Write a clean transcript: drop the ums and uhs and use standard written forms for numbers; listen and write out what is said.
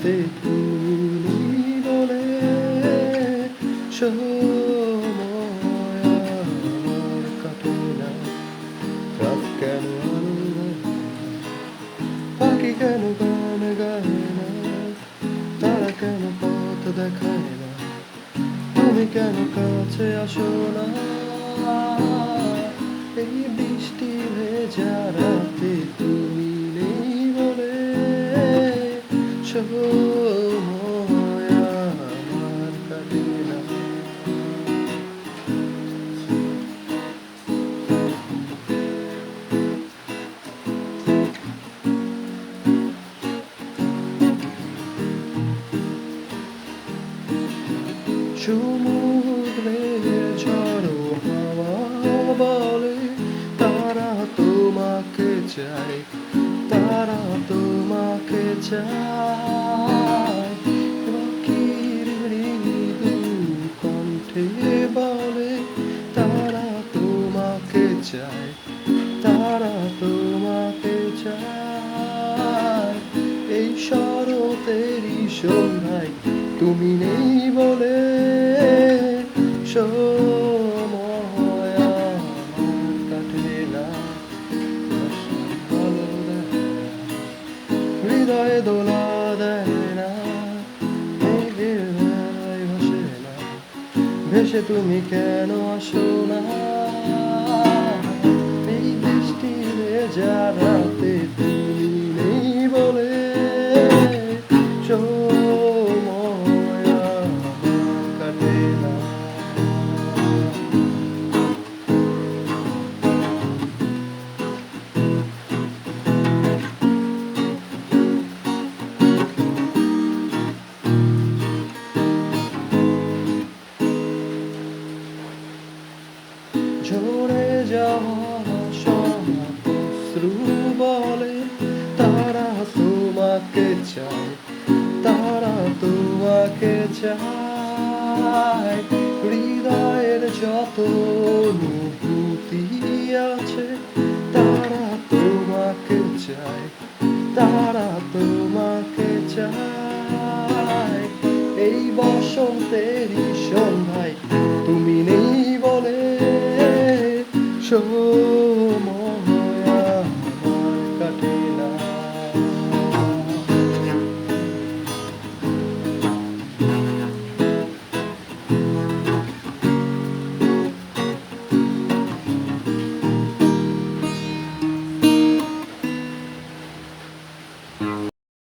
রাতে তুমি বলে সময় আমার কাটে না। রাত কেন আলো দেয় না, পাখি কেন গান গায় না, তারা কেন পথ দেখায় না, তুমি কেন কাছে আসো না। এই বৃষ্টি ভেজা রাতে তুমি নেই বলে সময় আমার কাটে না। সমুদ্রের ঝড়ো হাওয়া বলে তারা তোমাকে চায়, তারা তোমাকে চায়। পাখির মৃদু কণ্ঠে বলে তারা তোমাকে চায়, তারা তোমাকে চায়। এই শরতেরই সন্ধ্যায় তুমি নেই বলে সময় আমার কাটে না। ভালো দেয় না, হৃদয়ে দোলা দেয় না, মেঘের বেলায় ভাসে না, ভেসে তুমি কেন আসো না। এই বৃষ্টি ভেজা রাতে তুমি নেই বলে সময় আমার কাটে না। ঝরে যাওয়া সব অশ্রু বলে তারা তোমাকে চায়, তারা তোমাকে চায়। হৃদয়ের যত অনুভূতি আছে তারা তোমাকে চায়, তারা তোমাকে চায়। এই বসন্তেরই সন্ধ্যায় তুমি নেই বলে সময়